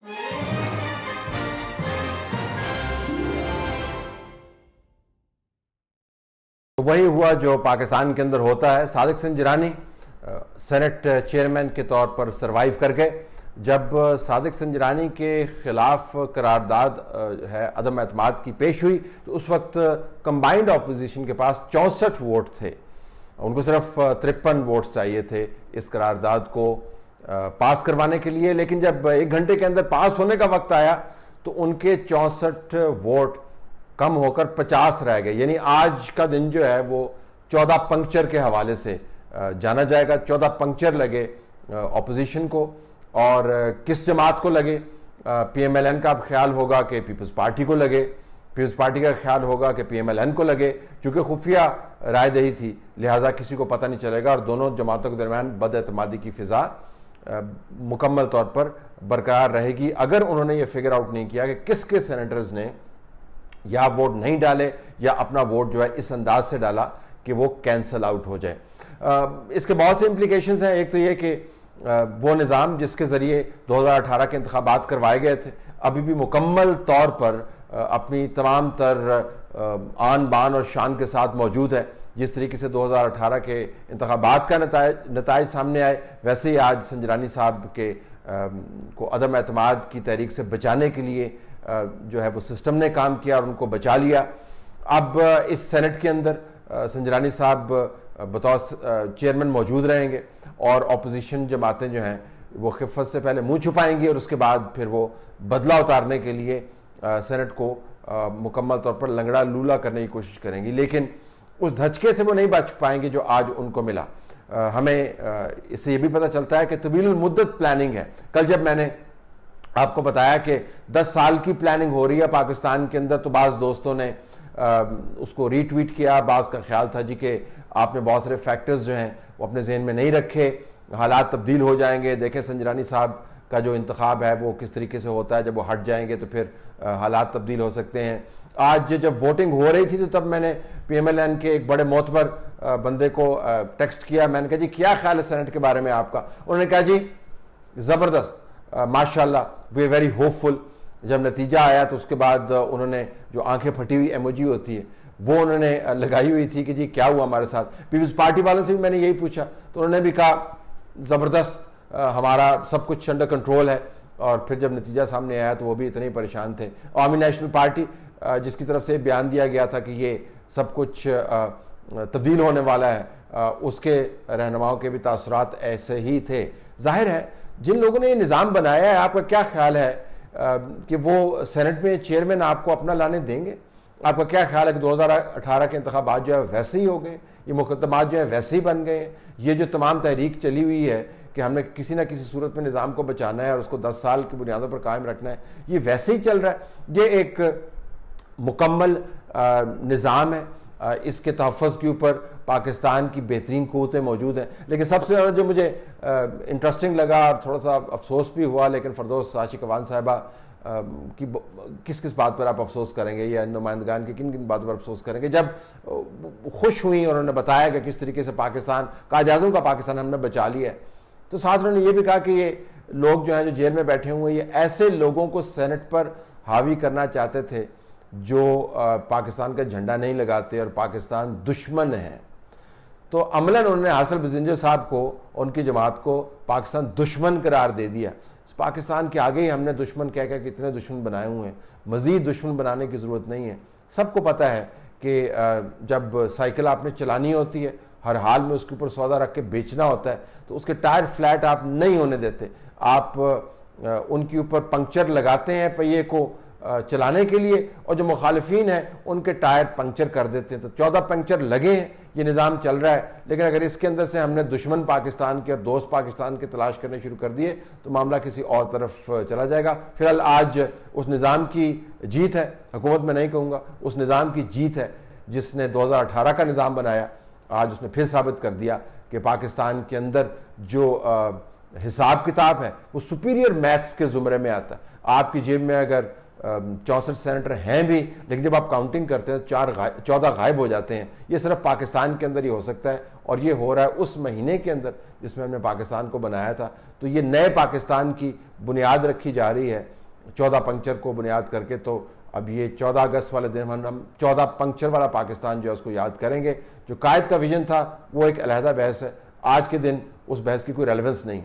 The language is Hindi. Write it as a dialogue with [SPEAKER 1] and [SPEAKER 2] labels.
[SPEAKER 1] तो वही हुआ जो पाकिस्तान के अंदर होता है। सादिक हसन जिलानी सेनेट चेयरमैन के तौर पर सरवाइव कर गए। जब सादिक हसन जिलानी के खिलाफ करारदाद है अदम एतमाद की पेश हुई तो उस वक्त कंबाइंड अपोजिशन के पास 64 वोट थे, उनको सिर्फ 53 वोट्स चाहिए थे इस करारदाद को पास करवाने के लिए। लेकिन जब 1 घंटे के अंदर पास होने का वक्त आया तो उनके 64 वोट कम होकर 50 रह गए। यानी आज का दिन जो है वो 14 पंक्चर के हवाले से जाना जाएगा। 14 पंक्चर लगे ऑपोजिशन को, और किस जमात को लगे? PMLN का अब ख्याल होगा कि पीपल्स पार्टी को लगे, पीपल्स पार्टी का ख्याल होगा कि PMLN को लगे। चूंकि खुफिया रायदही थी लिहाजा किसी को पता नहीं चलेगा, और दोनों जमातों के दरमियान बदएतमादी की फिजा मुकम्मल तौर पर बरकरार रहेगी अगर उन्होंने ये फिगर आउट नहीं किया कि किसके सेनेटर्स ने या वोट नहीं डाले या अपना वोट जो है इस अंदाज से डाला कि वो कैंसल आउट हो जाए। इसके बहुत से इम्प्लीकेशंस हैं। एक तो ये कि वो निज़ाम जिसके ज़रिए 2018 के इंतखाबात करवाए गए थे अभी भी मुकम्मल तौर पर अपनी तमाम तर आन बान और शान के साथ मौजूद है। जिस तरीके से 2018 के इंतखाबात का नताइज सामने आए, वैसे ही आज संजरानी साहब के को अदम एतमाद की तहरीक से बचाने के लिए जो है वो सिस्टम ने काम किया और उनको बचा लिया। अब इस सेनेट के अंदर संजरानी साहब बतौर चेयरमैन मौजूद रहेंगे और अपोजिशन जमातें जो हैं वो खिफ़त से पहले मुंह छुपाएंगी और उसके बाद फिर वो बदला उतारने के लिए सेनेट को मुकम्मल तौर पर लंगड़ा लूला करने की कोशिश करेंगी। लेकिन उस धचके से वो नहीं बच पाएंगे जो आज उनको मिला। हमें इससे ये भी पता चलता है कि तवील मुद्दत प्लानिंग है। कल जब मैंने आपको बताया कि 10 साल की प्लानिंग हो रही है पाकिस्तान के अंदर, तो बाज़ दोस्तों ने उसको रीट्वीट किया। बाज़ का ख्याल था जी कि आपने बहुत सारे फैक्टर्स जो हैं वो अपने जहन में नहीं रखे, हालात तब्दील हो जाएंगे। देखें संजरानी साहब का जो इंतखाब है वो किस तरीके से होता है, जब वो हट जाएंगे तो फिर हालात तब्दील हो सकते हैं। आज जब वोटिंग हो रही थी तो तब मैंने PMLN के एक बड़े मोतबर बंदे को टेक्स्ट किया। मैंने कहा जी क्या ख्याल है सेनेट के बारे में आपका? उन्होंने कहा जी ज़बरदस्त, माशाल्लाह, वी आर वेरी होपफुल। जब नतीजा आया तो उसके बाद उन्होंने जो आंखें फटी हुई इमोजी होती है वो उन्होंने लगाई हुई थी कि जी क्या हुआ हमारे साथ। पीपल्स पार्टी वालों से भी मैंने यही पूछा तो उन्होंने भी कहा ज़बरदस्त, हमारा सब कुछ अंडर कंट्रोल है। और फिर जब नतीजा सामने आया तो वो भी इतने ही परेशान थे। अवामी नेशनल पार्टी जिसकी तरफ से बयान दिया गया था कि ये सब कुछ तब्दील होने वाला है, उसके रहनुमाओं के भी तासुरात ऐसे ही थे। जाहिर है जिन लोगों ने ये निज़ाम बनाया है, आपका क्या ख्याल है कि वो सेनेट में चेयरमैन आपको अपना लाने देंगे? आपका क्या ख्याल है कि 2018 के इंतखाबात जो है वैसे ही हो गए, ये मुकदमात जो है वैसे ही बन गए? ये जो तमाम तहरीक चली हुई है कि हमने किसी ना किसी सूरत में निज़ाम को बचाना है और उसको 10 साल की बुनियादों पर कायम रखना है, ये वैसे ही चल रहा है? ये एक मुकम्मल निज़ाम है, इसके तहफ़्फ़ुज़ के ऊपर पाकिस्तान की बेहतरीन क़ुव्वतें मौजूद हैं। लेकिन सबसे ज़्यादा जो मुझे इंटरेस्टिंग लगा और थोड़ा सा अफसोस भी हुआ, लेकिन फरदौस आशिक अवान साहिबा की किस किस बात पर आप अफसोस करेंगे या नुमाइंदगान की किन किन बातों पर अफसोस करेंगे? जब खुश हुई और उन्होंने बताया कि किस तरीके से पाकिस्तान कायद-ए-आज़म का पाकिस्तान हमने बचा लिया है, तो साथ उन्होंने ये भी कहा कि ये लोग जो हैं जो जेल में बैठे हुए हैं ये ऐसे लोगों को सेनेट पर हावी करना चाहते थे जो पाकिस्तान का झंडा नहीं लगाते और पाकिस्तान दुश्मन है। तो अमलन उन्होंने हासिल बजिंजर साहब को, उनकी जमात को पाकिस्तान दुश्मन करार दे दिया। पाकिस्तान के आगे ही हमने दुश्मन कह कह कितने दुश्मन बनाए हुए हैं, मज़ीद दुश्मन बनाने की ज़रूरत नहीं है। सबको पता है कि जब साइकिल आपने चलानी होती है, हर हाल में उसके ऊपर सौदा रख के बेचना होता है, तो उसके टायर फ्लैट आप नहीं होने देते, आप उनके ऊपर पंक्चर लगाते हैं पहिए को चलाने के लिए, और जो मुखालिफिन हैं उनके टायर पंक्चर कर देते हैं। तो 14 पंक्चर लगे हैं, ये निज़ाम चल रहा है। लेकिन अगर इसके अंदर से हमने दुश्मन पाकिस्तान के और दोस्त पाकिस्तान के तलाश करने शुरू कर दिए तो मामला किसी और तरफ चला जाएगा। फिलहाल आज उस निज़ाम की जीत है, हुकूमत में नहीं कहूँगा, उस निज़ाम की जीत है जिसने 2018 का निज़ाम बनाया। आज उसने फिर साबित कर दिया कि पाकिस्तान के अंदर जो हिसाब किताब है वो सुपीरियर मैथ्स के ज़ुमरे में आता है। आपकी जेब में अगर 64 सेनेटर हैं भी, लेकिन जब आप काउंटिंग करते हैं 14 गायब हो जाते हैं। ये सिर्फ पाकिस्तान के अंदर ही हो सकता है, और ये हो रहा है उस महीने के अंदर जिसमें हमने पाकिस्तान को बनाया था। तो ये नए पाकिस्तान की बुनियाद रखी जा रही है 14 पंक्चर को बुनियाद करके। तो अब ये 14 अगस्त वाले दिन हम 14 पंक्चर वाला पाकिस्तान जो है उसको याद करेंगे। जो कायद का विजन था वो एक अलहदा बहस है, आज के दिन उस बहस की कोई रेलेवेंस नहीं।